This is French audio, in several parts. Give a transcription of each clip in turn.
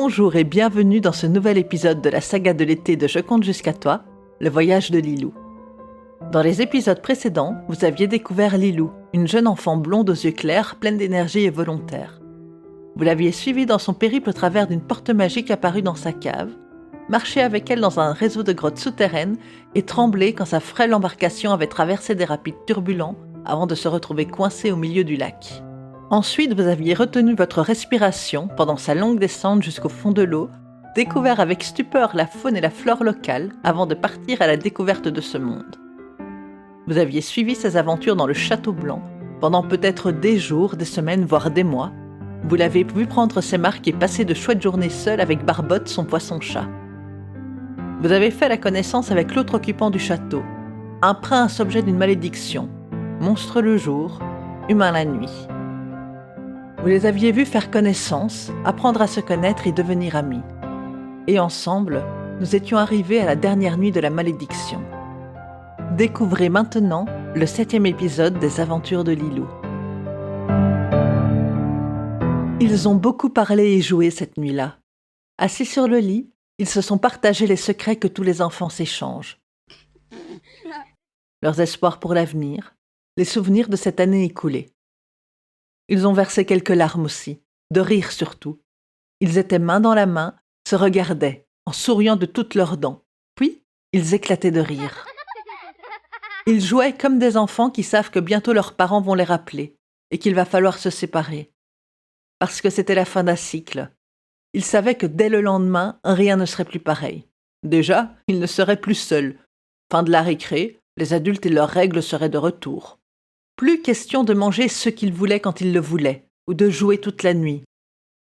Bonjour et bienvenue dans ce nouvel épisode de la saga de l'été de Je compte jusqu'à toi, le voyage de Lilou. Dans les épisodes précédents, vous aviez découvert Lilou, une jeune enfant blonde aux yeux clairs, pleine d'énergie et volontaire. Vous l'aviez suivie dans son périple au travers d'une porte magique apparue dans sa cave, marché avec elle dans un réseau de grottes souterraines et tremblé quand sa frêle embarcation avait traversé des rapides turbulents avant de se retrouver coincée au milieu du lac. Ensuite, vous aviez retenu votre respiration pendant sa longue descente jusqu'au fond de l'eau, découvert avec stupeur la faune et la flore locales avant de partir à la découverte de ce monde. Vous aviez suivi ses aventures dans le Château Blanc pendant peut-être des jours, des semaines, voire des mois. Vous l'avez vu prendre ses marques et passer de chouettes journées seul avec Barbotte, son poisson-chat. Vous avez fait la connaissance avec l'autre occupant du château, un prince objet d'une malédiction, monstre le jour, humain la nuit. Vous les aviez vus faire connaissance, apprendre à se connaître et devenir amis. Et ensemble, nous étions arrivés à la dernière nuit de la malédiction. Découvrez maintenant le 7e épisode des aventures de Lilou. Ils ont beaucoup parlé et joué cette nuit-là. Assis sur le lit, ils se sont partagés les secrets que tous les enfants s'échangent. Leurs espoirs pour l'avenir, les souvenirs de cette année écoulée. Ils ont versé quelques larmes aussi, de rire surtout. Ils étaient main dans la main, se regardaient, en souriant de toutes leurs dents. Puis, ils éclataient de rire. Ils jouaient comme des enfants qui savent que bientôt leurs parents vont les rappeler et qu'il va falloir se séparer. Parce que c'était la fin d'un cycle. Ils savaient que dès le lendemain, rien ne serait plus pareil. Déjà, ils ne seraient plus seuls. Fin de la récré, les adultes et leurs règles seraient de retour. Plus question de manger ce qu'ils voulaient quand ils le voulaient, ou de jouer toute la nuit,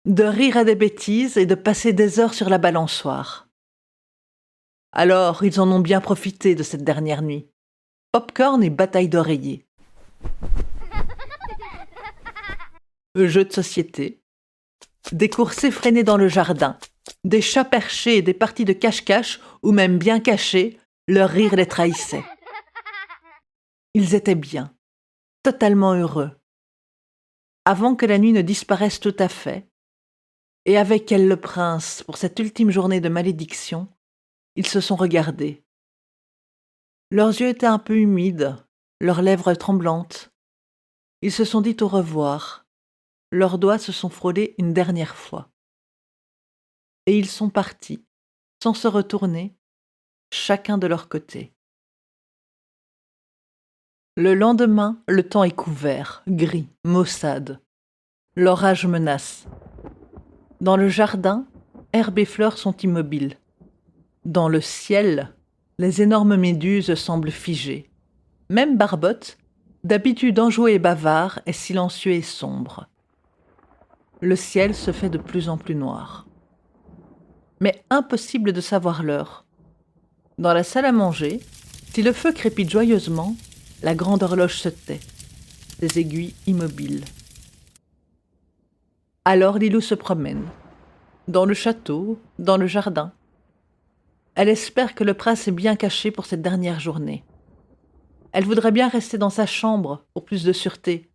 de rire à des bêtises et de passer des heures sur la balançoire. Alors, ils en ont bien profité de cette dernière nuit. Popcorn et bataille d'oreillers. Jeux de société. Des courses effrénées dans le jardin, des chats perchés et des parties de cache-cache, ou même bien cachés, leur rire les trahissait. Ils étaient bien. Totalement heureux. Avant que la nuit ne disparaisse tout à fait, et avec elle le prince pour cette ultime journée de malédiction, ils se sont regardés. Leurs yeux étaient un peu humides, leurs lèvres tremblantes. Ils se sont dit au revoir. Leurs doigts se sont frôlés une dernière fois. Et ils sont partis, sans se retourner, chacun de leur côté. Le lendemain, le temps est couvert, gris, maussade. L'orage menace. Dans le jardin, herbes et fleurs sont immobiles. Dans le ciel, les énormes méduses semblent figées. Même Barbotte, d'habitude enjoué et bavard, est silencieux et sombre. Le ciel se fait de plus en plus noir. Mais impossible de savoir l'heure. Dans la salle à manger, si le feu crépite joyeusement, la grande horloge se tait, ses aiguilles immobiles. Alors Lilou se promène, dans le château, dans le jardin. Elle espère que le prince est bien caché pour cette dernière journée. Elle voudrait bien rester dans sa chambre pour plus de sûreté,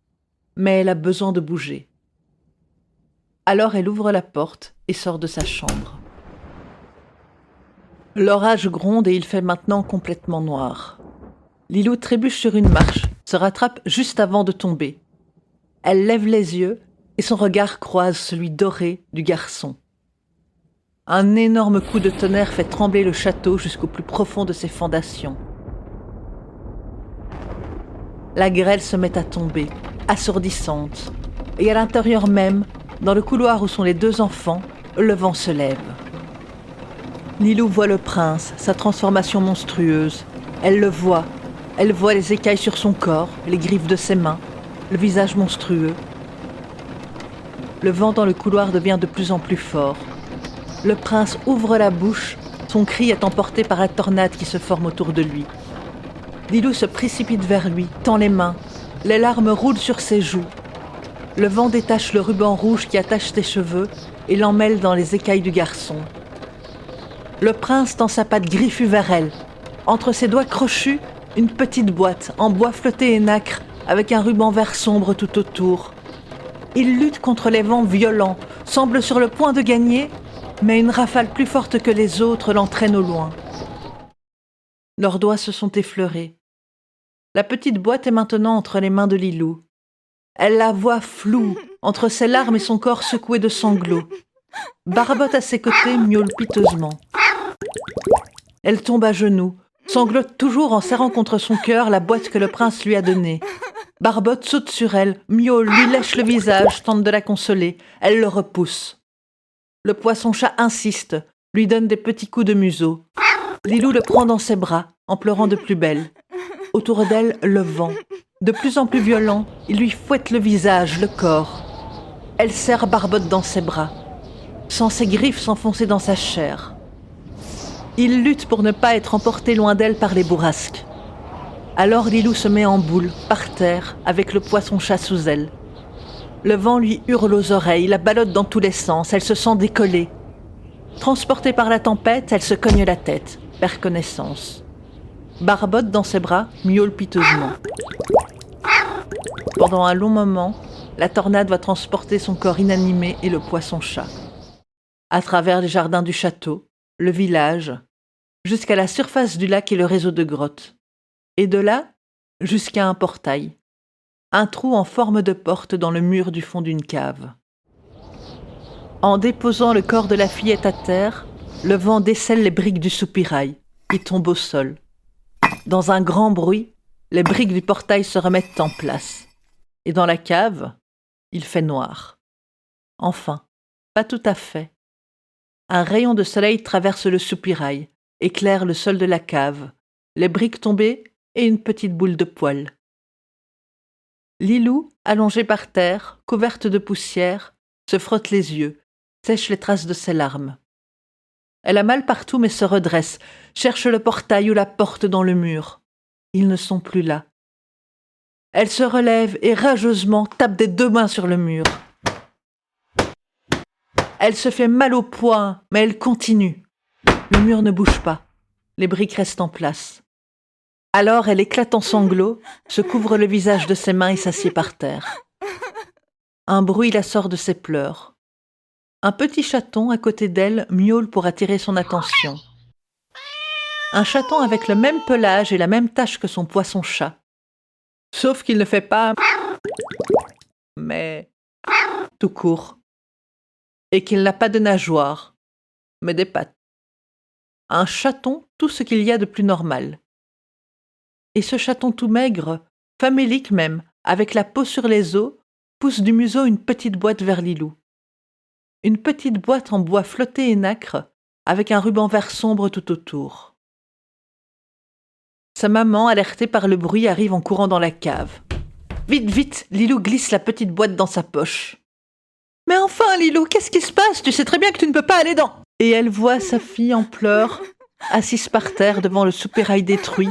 mais elle a besoin de bouger. Alors elle ouvre la porte et sort de sa chambre. L'orage gronde et il fait maintenant complètement noir. Lilou trébuche sur une marche, se rattrape juste avant de tomber. Elle lève les yeux et son regard croise celui doré du garçon. Un énorme coup de tonnerre fait trembler le château jusqu'au plus profond de ses fondations. La grêle se met à tomber, assourdissante, et à l'intérieur même, dans le couloir où sont les deux enfants, le vent se lève. Lilou voit le prince, sa transformation monstrueuse. Elle le voit. Elle voit les écailles sur son corps, les griffes de ses mains, le visage monstrueux. Le vent dans le couloir devient de plus en plus fort. Le prince ouvre la bouche, son cri est emporté par la tornade qui se forme autour de lui. Lilou se précipite vers lui, tend les mains. Les larmes roulent sur ses joues. Le vent détache le ruban rouge qui attache ses cheveux et l'emmêle dans les écailles du garçon. Le prince tend sa patte griffue vers elle. Entre ses doigts crochus, une petite boîte en bois flotté et nacre avec un ruban vert sombre tout autour. Il lutte contre les vents violents, semble sur le point de gagner, mais une rafale plus forte que les autres l'entraîne au loin. Leurs doigts se sont effleurés. La petite boîte est maintenant entre les mains de Lilou. Elle la voit floue, entre ses larmes et son corps secoué de sanglots. Barbotte à ses côtés miaule piteusement. Elle tombe à genoux, sanglote toujours en serrant contre son cœur la boîte que le prince lui a donnée. Barbotte saute sur elle, miaule, lui lèche le visage, tente de la consoler. Elle le repousse. Le poisson-chat insiste, lui donne des petits coups de museau. Lilou le prend dans ses bras, en pleurant de plus belle. Autour d'elle, le vent. De plus en plus violent, il lui fouette le visage, le corps. Elle serre Barbotte dans ses bras, sent ses griffes s'enfoncer dans sa chair. Il lutte pour ne pas être emporté loin d'elle par les bourrasques. Alors Lilou se met en boule, par terre, avec le poisson-chat sous elle. Le vent lui hurle aux oreilles, la ballotte dans tous les sens, elle se sent décoller. Transportée par la tempête, elle se cogne la tête, perd connaissance. Barbotte, dans ses bras, miaule piteusement. Pendant un long moment, la tornade va transporter son corps inanimé et le poisson-chat. À travers les jardins du château, le village, jusqu'à la surface du lac et le réseau de grottes. Et de là, jusqu'à un portail. Un trou en forme de porte dans le mur du fond d'une cave. En déposant le corps de la fillette à terre, le vent décèle les briques du soupirail, qui tombent au sol. Dans un grand bruit, les briques du portail se remettent en place. Et dans la cave, il fait noir. Enfin, pas tout à fait. Un rayon de soleil traverse le soupirail, éclaire le sol de la cave, les briques tombées et une petite boule de poil. Lilou, allongée par terre, couverte de poussière, se frotte les yeux, sèche les traces de ses larmes. Elle a mal partout mais se redresse, cherche le portail ou la porte dans le mur. Ils ne sont plus là. Elle se relève et rageusement tape des deux mains sur le mur. Elle se fait mal au poing, mais elle continue. Le mur ne bouge pas. Les briques restent en place. Alors elle éclate en sanglots, se couvre le visage de ses mains et s'assied par terre. Un bruit la sort de ses pleurs. Un petit chaton à côté d'elle miaule pour attirer son attention. Un chaton avec le même pelage et la même tache que son poisson-chat. Sauf qu'il ne fait pas mais tout court. Et qu'il n'a pas de nageoires, mais des pattes. Un chaton, tout ce qu'il y a de plus normal. Et ce chaton tout maigre, famélique même, avec la peau sur les os, pousse du museau une petite boîte vers Lilou. Une petite boîte en bois flotté et nacre, avec un ruban vert sombre tout autour. Sa maman, alertée par le bruit, arrive en courant dans la cave. Vite, vite, Lilou glisse la petite boîte dans sa poche. « Mais enfin, Lilou, qu'est-ce qui se passe? Tu sais très bien que tu ne peux pas aller dans... » Et elle voit sa fille en pleurs, assise par terre devant le soupirail détruit,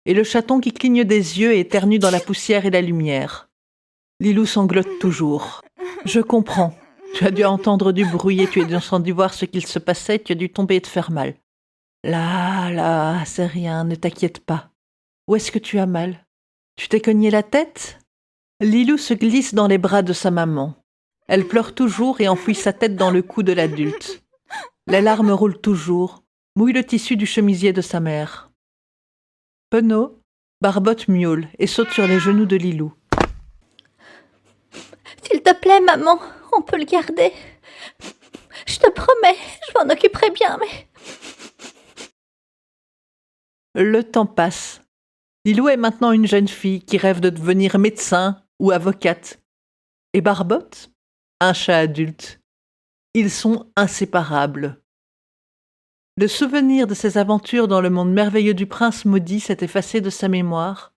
et le chaton qui cligne des yeux et éternue dans la poussière et la lumière. Lilou sanglote toujours. « Je comprends. Tu as dû entendre du bruit et tu as dû voir ce qu'il se passait, tu as dû tomber et te faire mal. Là, c'est rien, ne t'inquiète pas. Où est-ce que tu as mal? Tu t'es cogné la tête ?» Lilou se glisse dans les bras de sa maman. Elle pleure toujours et enfouit sa tête dans le cou de l'adulte. Les larmes roulent toujours, mouillent le tissu du chemisier de sa mère. Penaud, Barbotte miaule et saute sur les genoux de Lilou. « S'il te plaît, maman, on peut le garder. Je te promets, je m'en occuperai bien, mais... » Le temps passe. Lilou est maintenant une jeune fille qui rêve de devenir médecin ou avocate. Et Barbotte, un chat adulte. Ils sont inséparables. Le souvenir de ses aventures dans le monde merveilleux du prince maudit s'est effacé de sa mémoire,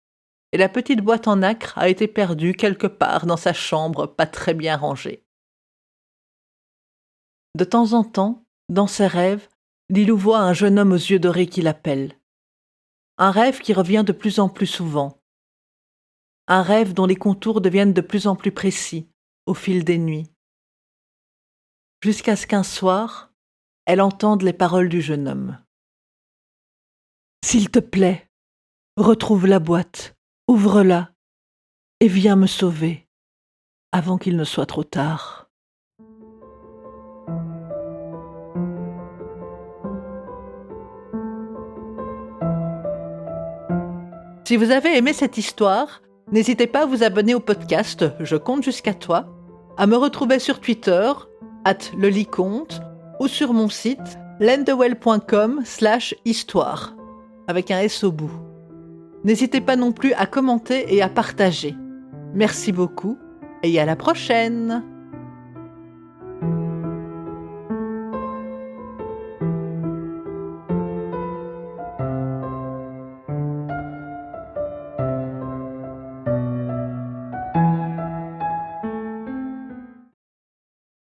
et la petite boîte en nacre a été perdue quelque part dans sa chambre pas très bien rangée. De temps en temps, dans ses rêves, Lilou voit un jeune homme aux yeux dorés qui l'appelle. Un rêve qui revient de plus en plus souvent. Un rêve dont les contours deviennent de plus en plus précis au fil des nuits. Jusqu'à ce qu'un soir, elle entende les paroles du jeune homme. « S'il te plaît, retrouve la boîte, ouvre-la et viens me sauver avant qu'il ne soit trop tard. » Si vous avez aimé cette histoire, n'hésitez pas à vous abonner au podcast Je compte jusqu'à toi, à me retrouver sur Twitter, @leliconte, ou sur mon site lendewell.com/histoire, avec un S au bout. N'hésitez pas non plus à commenter et à partager. Merci beaucoup et à la prochaine!